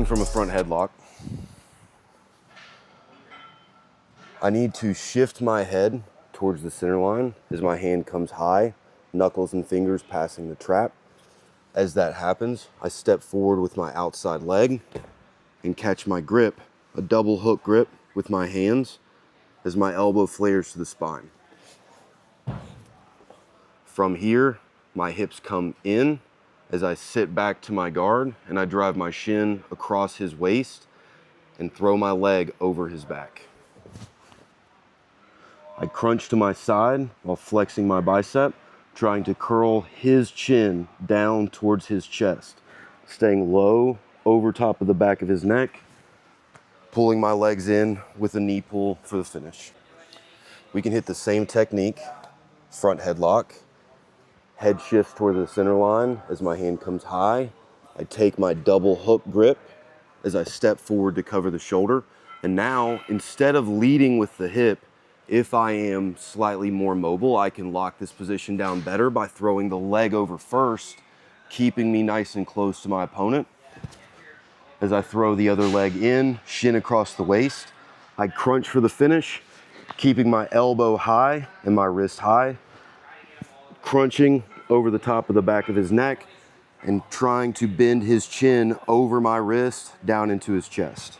from a front headlock, I need to shift my head towards the center line as my hand comes high, knuckles and fingers passing the trap. As that happens, I step forward with my outside leg and catch my grip, a double hook grip with my hands as my elbow flares to the spine. From here, my hips come in as I sit back to my guard and I drive my shin across his waist and throw my leg over his back. I crunch to my side while flexing my bicep, trying to curl his chin down towards his chest, staying low over top of the back of his neck, pulling my legs in with a knee pull for the finish. We can hit the same technique, front headlock, head shifts toward the center line as my hand comes high. I take my double hook grip as I step forward to cover the shoulder. And now, instead of leading with the hip, if I am slightly more mobile, I can lock this position down better by throwing the leg over first, keeping me nice and close to my opponent. As I throw the other leg in, shin across the waist, I crunch for the finish, keeping my elbow high and my wrist high, crunching over the top of the back of his neck and trying to bend his chin over my wrist down into his chest.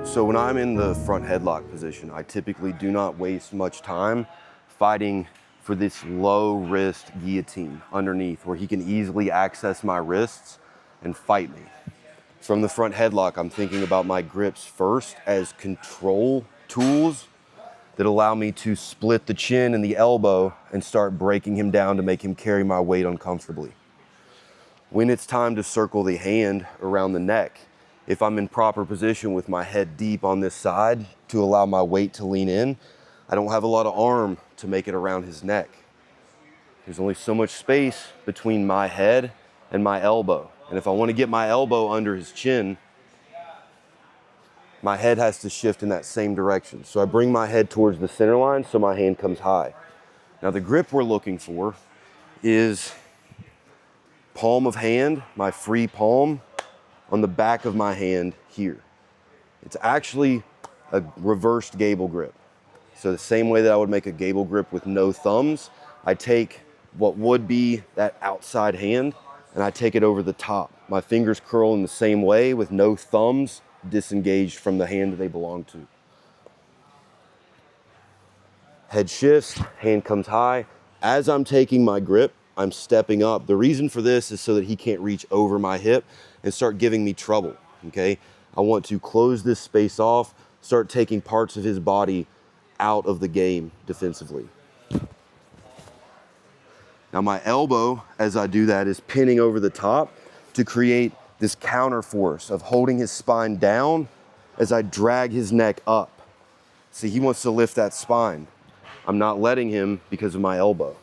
So when I'm in the front headlock position, I typically do not waste much time fighting for this low wrist guillotine underneath where he can easily access my wrists and fight me. From the front headlock, I'm thinking about my grips first as control tools that allow me to split the chin and the elbow and start breaking him down to make him carry my weight uncomfortably. When it's time to circle the hand around the neck, if I'm in proper position with my head deep on this side to allow my weight to lean in, I don't have a lot of arm to make it around his neck. There's only so much space between my head and my elbow. And if I want to get my elbow under his chin, my head has to shift in that same direction. So I bring my head towards the center line so my hand comes high. Now the grip we're looking for is palm of hand, my free palm, on the back of my hand here. It's actually a reversed gable grip. So the same way that I would make a gable grip with no thumbs, I take what would be that outside hand and I take it over the top. My fingers curl in the same way with no thumbs disengaged from the hand that they belong to. Head shifts, hand comes high. As I'm taking my grip, I'm stepping up. The reason for this is so that he can't reach over my hip and start giving me trouble, okay? I want to close this space off, start taking parts of his body out of the game defensively. Now my elbow, as I do that, is pinning over the top to create this counter force of holding his spine down as I drag his neck up. See, he wants to lift that spine. I'm not letting him because of my elbow.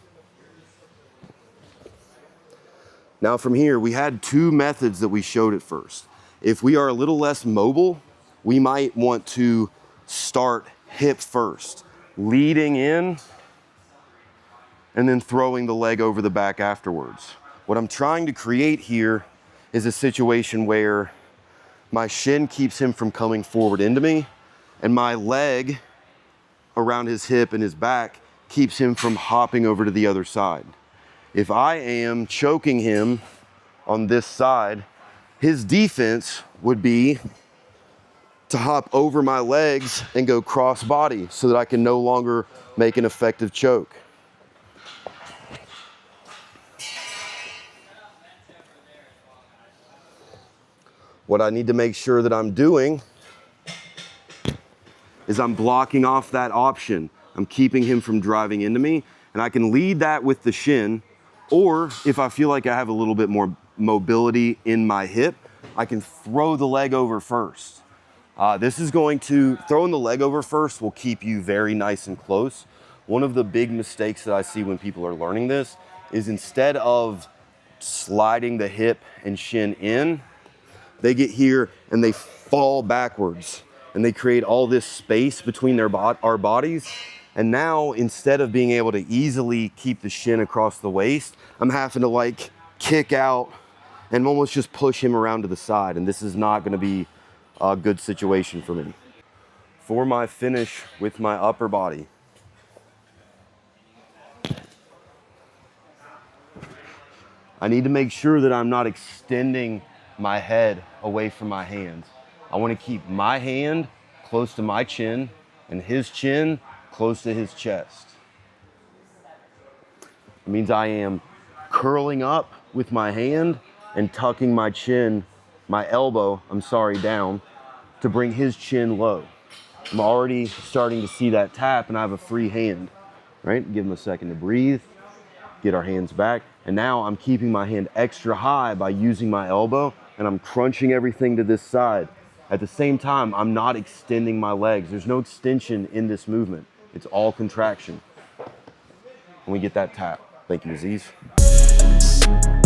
Now from here, we had two methods that we showed at first. If we are a little less mobile, we might want to start hip first, leading in and then throwing the leg over the back afterwards. What I'm trying to create here is a situation where my shin keeps him from coming forward into me and my leg around his hip and his back keeps him from hopping over to the other side. If I am choking him on this side, his defense would be to hop over my legs and go cross body so that I can no longer make an effective choke. What I need to make sure that I'm doing is I'm blocking off that option. I'm keeping him from driving into me, and I can lead that with the shin, or if I feel like I have a little bit more mobility in my hip, I can throw the leg over first. Throwing the leg over first will keep you very nice and close. One of the big mistakes that I see when people are learning this is instead of sliding the hip and shin in, they get here and they fall backwards and they create all this space between our bodies, And now, instead of being able to easily keep the shin across the waist, I'm having to like kick out and almost just push him around to the side. And this is not gonna be a good situation for me. For my finish with my upper body, I need to make sure that I'm not extending my head away from my hands. I want to keep my hand close to my chin and his chin close to his chest. It means I am curling up with my hand and tucking my chin, my elbow, down to bring his chin low. I'm already starting to see that tap and I have a free hand, right? Give him a second to breathe, get our hands back. And now I'm keeping my hand extra high by using my elbow and I'm crunching everything to this side. At the same time, I'm not extending my legs. There's no extension in this movement. It's all contraction. And we get that tap. Thank you, Aziz.